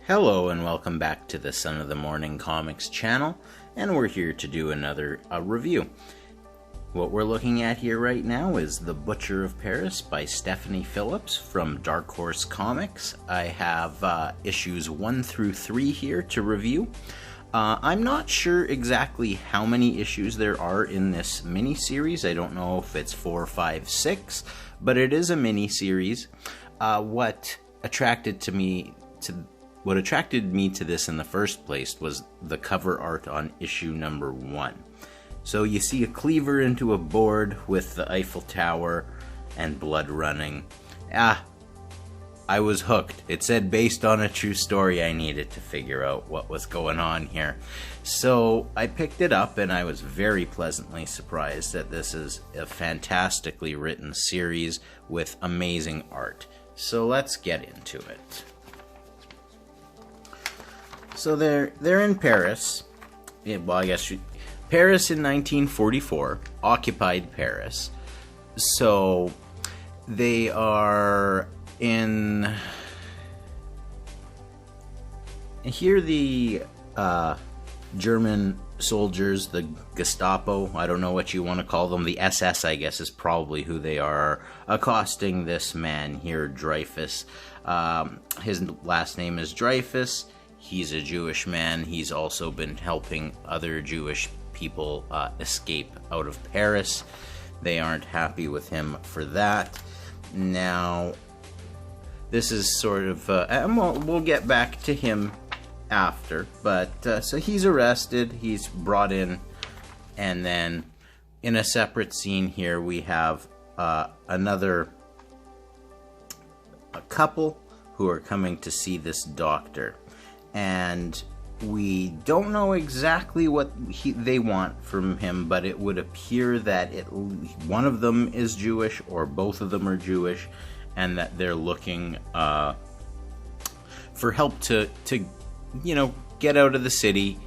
Hello and welcome back to the Son of the Morning Comics channel, and we're here to do another review. What we're looking at here right now is The Butcher of Paris by Stephanie Phillips from Dark Horse Comics. I have issues 1 through 3 here to review. I'm not sure exactly how many issues there are in this miniseries. I don't know if it's 4, 5, 6, but it is a miniseries. What attracted me to this in the first place was the cover art on issue number 1. So you see a cleaver into a board with the Eiffel Tower and blood running. I was hooked. It said based on a true story. I needed to figure out what was going on here. So I picked it up and I was very pleasantly surprised that this is a fantastically written series with amazing art. So let's get into it. So they're in Paris. Paris in 1944, occupied Paris. So they are in. Here the German soldiers, the Gestapo, I don't know what you want to call them, the SS I guess is probably who they are, accosting this man here, Dreyfus. His last name is Dreyfus. He's a Jewish man. He's also been helping other Jewish people escape out of Paris. They aren't happy with him for that. Now, this is sort of, and we'll get back to him after, but so he's arrested, he's brought in, and then in a separate scene here we have a couple who are coming to see this doctor. And we don't know exactly what they want from him, but it would appear that one of them is Jewish or both of them are Jewish, and that they're looking for help to get out of the city,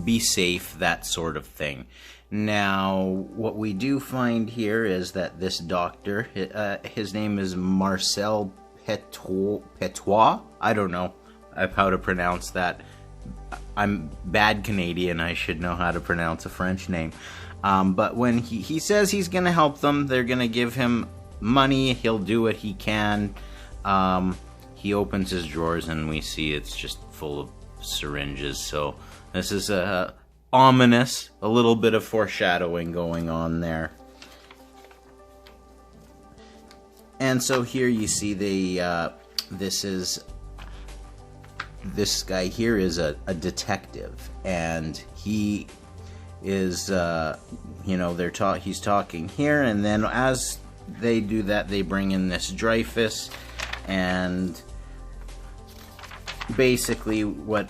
be safe, that sort of thing. Now, what we do find here is that this doctor, his name is Marcel Petois. I don't know how to pronounce that. I'm bad Canadian. I should know how to pronounce a French name. But when he says he's going to help them, they're going to give him money. He'll do what he can. He opens his drawers and we see it's just full of syringes. So this is ominous. A little bit of foreshadowing going on there. And so here you see this guy here is a detective, and he is, he's talking here, and then as they do that, they bring in this Dreyfus, and basically what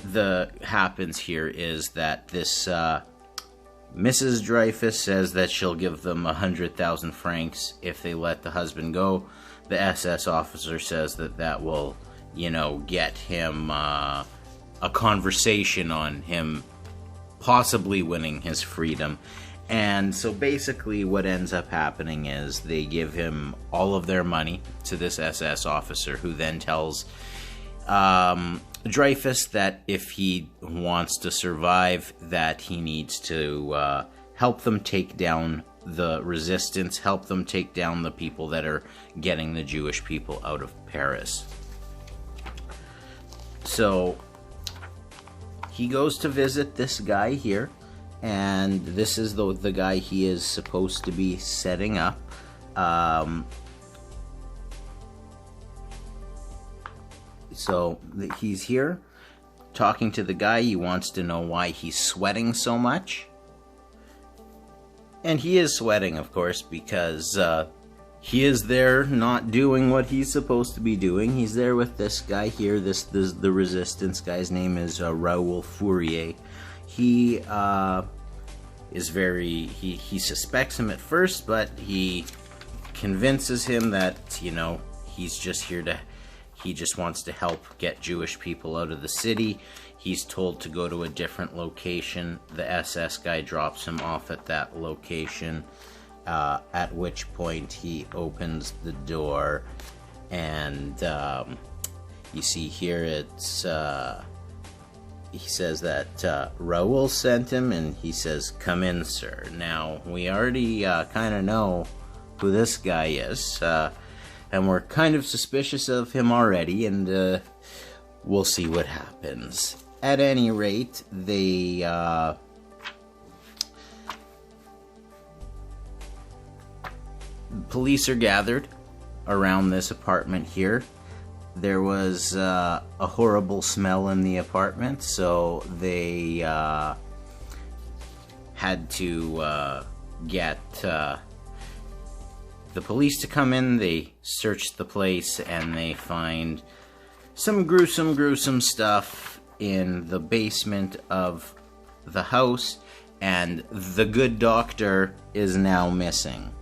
happens here is that this Mrs. Dreyfus says that she'll give them 100,000 francs if they let the husband go. The SS officer says that will get him a conversation on him possibly winning his freedom. And so basically what ends up happening is they give him all of their money to this SS officer, who then tells Dreyfus that if he wants to survive, that he needs to help them take down the resistance, help them take down the people that are getting the Jewish people out of Paris. So he goes to visit this guy here, and this is the guy he is supposed to be setting up. So he's here talking to the guy. He wants to know why he's sweating so much. And he is sweating, of course, because he is there not doing what he's supposed to be doing. He's there with this guy here, the resistance guy's name is Raoul Fourier. He he suspects him at first, but he convinces him that, he's just he just wants to help get Jewish people out of the city. He's told to go to a different location. The SS guy drops him off at that location. At which point he opens the door, and you see here it's he says that Raoul sent him, and he says, "Come in, sir." Now, we already kind of know who this guy is, and we're kind of suspicious of him already, and we'll see what happens. At any rate, police are gathered around this apartment here. There was a horrible smell in the apartment, so they had to get the police to come in. They searched the place, and they find some gruesome stuff in the basement of the house, and the good doctor is now missing.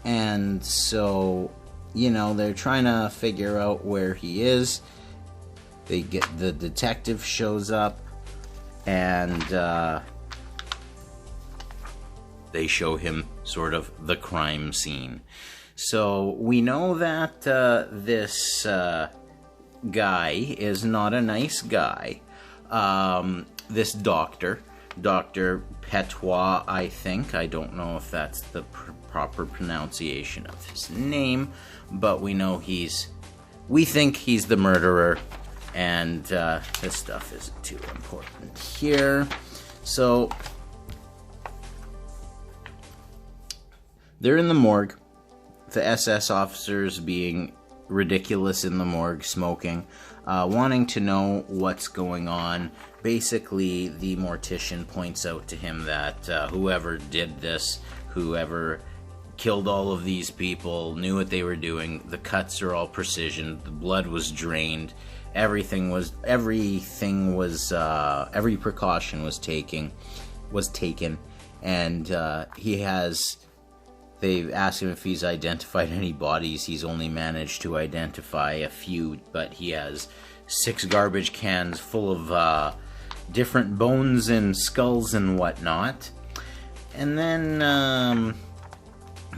And so, you know, they're trying to figure out where he is. The detective shows up, and they show him sort of the crime scene. So we know that this guy is not a nice guy. This doctor, Dr. Petois, I think. I don't know if that's the proper pronunciation of his name, but we know we think he's the murderer, and this stuff isn't too important here. So they're in the morgue. The SS officers being ridiculous in the morgue, smoking, wanting to know what's going on. Basically, the mortician points out to him that whoever did this, whoever killed all of these people, knew what they were doing. The cuts are all precision. The blood was drained. Every precaution was taken, and they've asked him if he's identified any bodies. He's only managed to identify a few, but he has 6 garbage cans full of different bones and skulls and whatnot. And then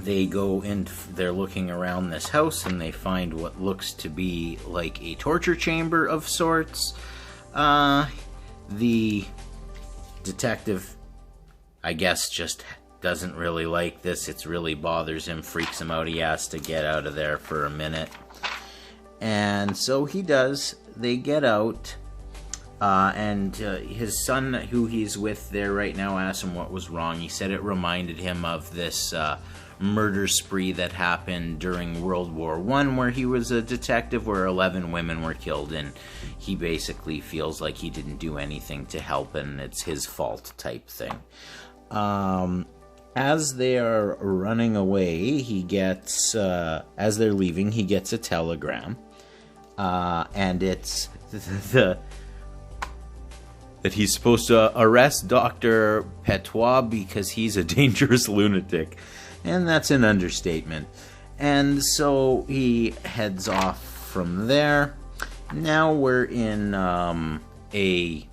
they're looking around this house, and they find what looks to be like a torture chamber of sorts. The detective, I guess, just doesn't really like this. It really bothers him, freaks him out. He has to get out of there for a minute. And so he does. They get out. And his son, who he's with there right now, asked him what was wrong. He said it reminded him of this murder spree that happened during World War I, where he was a detective, where 11 women were killed, and he basically feels like he didn't do anything to help, and it's his fault type thing. As they are running away, he gets, as they're leaving, he gets a telegram, and it's that he's supposed to arrest Dr. Petois because he's a dangerous lunatic. And that's an understatement. And so he heads off from there. Now we're in a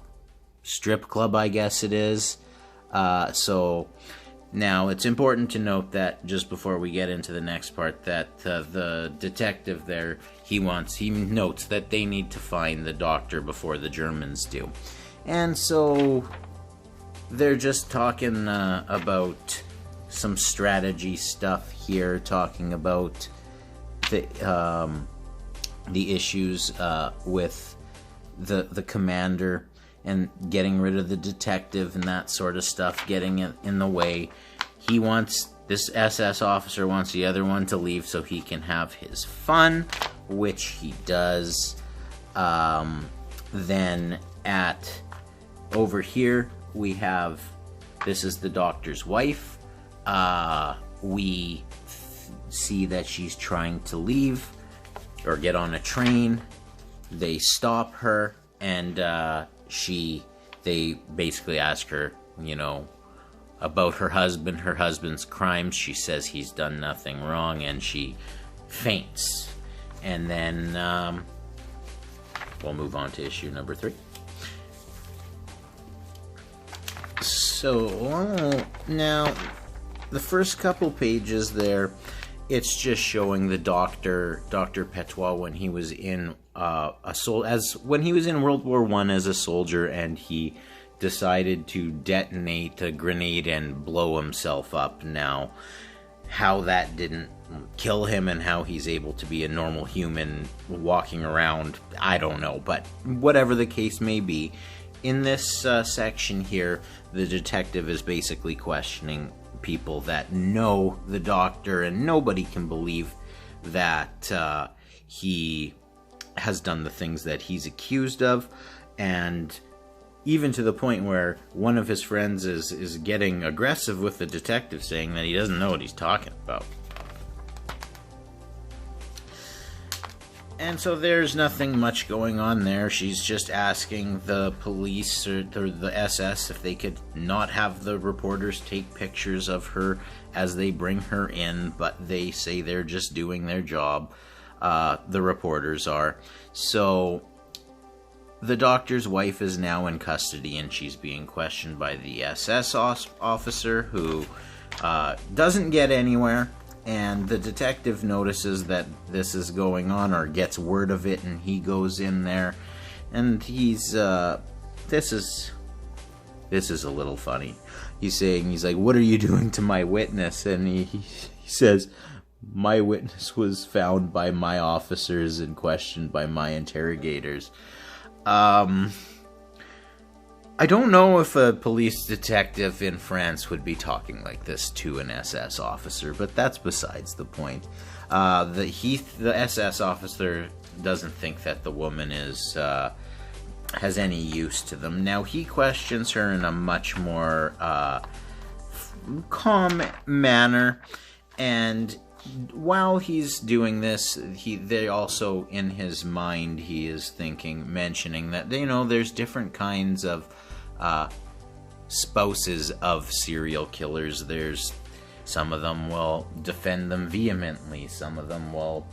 strip club, I guess it is. So now it's important to note that, just before we get into the next part, that the detective there, he notes that they need to find the doctor before the Germans do. And so they're just talking about some strategy stuff here, talking about the issues with the commander and getting rid of the detective and that sort of stuff, getting it in the way. This SS officer wants the other one to leave so he can have his fun, which he does. Then over here we have, this is the doctor's wife. We see that she's trying to leave or get on a train. They stop her, and they basically ask her, about her husband's crimes. She says he's done nothing wrong, and she faints. And then we'll move on to issue number 3. So now, the first couple pages there it's just showing the Dr. Petois when he was in when he was in World War I as a soldier, and he decided to detonate a grenade and blow himself up. Now, how that didn't kill him and how he's able to be a normal human walking around, I don't know. But whatever the case may be, in this section here, the detective is basically questioning people that know the Doctor, and nobody can believe that he has done the things that he's accused of, and even to the point where one of his friends is getting aggressive with the detective, saying that he doesn't know what he's talking about. And so there's nothing much going on there. She's just asking the police or the SS if they could not have the reporters take pictures of her as they bring her in, but they say they're just doing their job. The reporters are. So the Doctor's wife is now in custody, and she's being questioned by the SS officer, who doesn't get anywhere. And the detective notices that this is going on, or gets word of it, and he goes in there, and he's this is a little funny. He's like, "What are you doing to my witness?" And he says, "My witness was found by my officers and questioned by my interrogators." I don't know if a police detective in France would be talking like this to an SS officer, but that's besides the point. The SS officer doesn't think that the woman has any use to them. Now, he questions her in a much more calm manner, and while he's doing this, they also, in his mind, he is mentioning that, there's different kinds of spouses of serial killers. There's some of them will defend them vehemently. Some of them will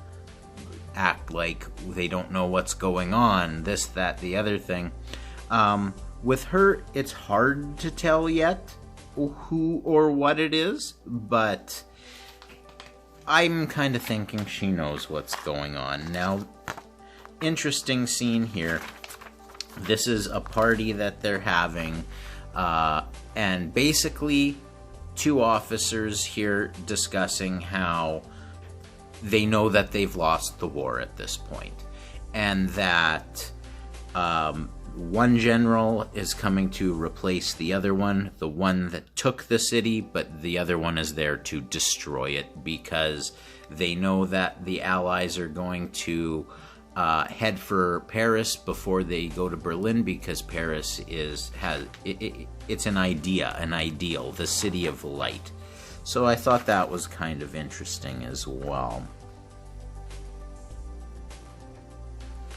act like they don't know what's going on. This, that, the other thing. With her, it's hard to tell yet who or what it is, but I'm kind of thinking she knows what's going on. Now, interesting scene here. This is a party that they're having, and basically two officers here discussing how they know that they've lost the war at this point, and that one general is coming to replace the other one, the one that took the city, but the other one is there to destroy it, because they know that the Allies are going to head for Paris before they go to Berlin, because Paris it's an ideal, the city of light. So I thought that was kind of interesting as well.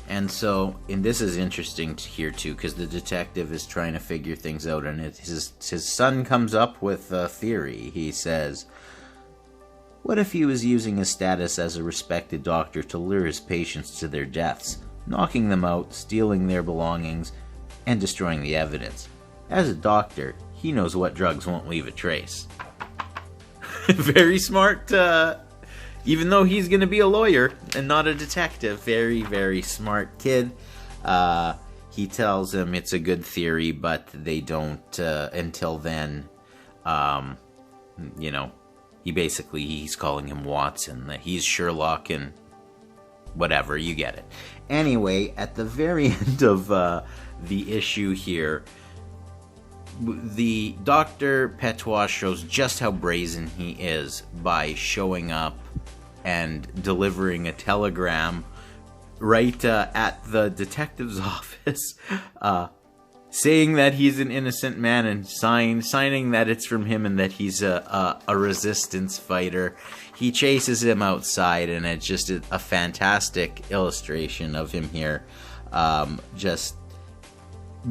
And this is interesting here too, because the detective is trying to figure things out, and his son comes up with a theory. He says, "What if he was using his status as a respected doctor to lure his patients to their deaths, knocking them out, stealing their belongings, and destroying the evidence? As a doctor, he knows what drugs won't leave a trace." Very smart, even though he's going to be a lawyer and not a detective. Very, very smart kid. He tells him it's a good theory, but they don't, until then, he's calling him Watson, that he's Sherlock and whatever, you get it. Anyway, at the very end of the issue here, the Dr. Petois shows just how brazen he is by showing up and delivering a telegram right at the detective's office, saying that he's an innocent man, and signing that it's from him and that he's a resistance fighter. He chases him outside, and it's just a fantastic illustration of him here, just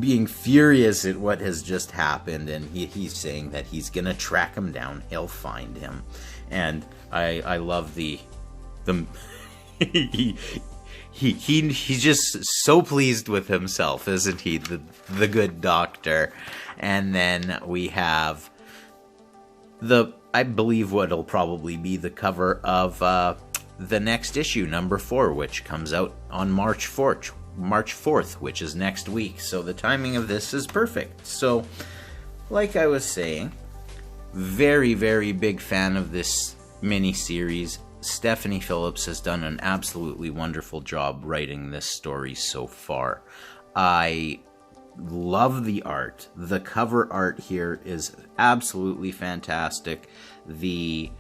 being furious at what has just happened, and he's saying that he's gonna track him down, he'll find him. And I love the he's just so pleased with himself, isn't he? The good doctor. And then we have the I believe what'll probably be the cover of the next issue, number 4, which comes out on March 4th, which is next week. So the timing of this is perfect. So, like I was saying, very, very big fan of this mini-series. Stephanie Phillips has done an absolutely wonderful job writing this story so far. I love the art. The cover art here is absolutely fantastic. The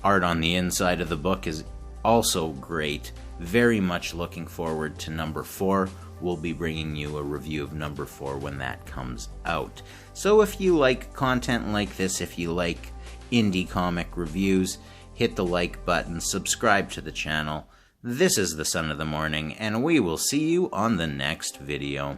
art on the inside of the book is also great. Very much looking forward to number 4. We'll be bringing you a review of number 4 when that comes out. So if you like content like this, if you like indie comic reviews, hit the like button, subscribe to the channel. This is the Son of the Morning, and we will see you on the next video.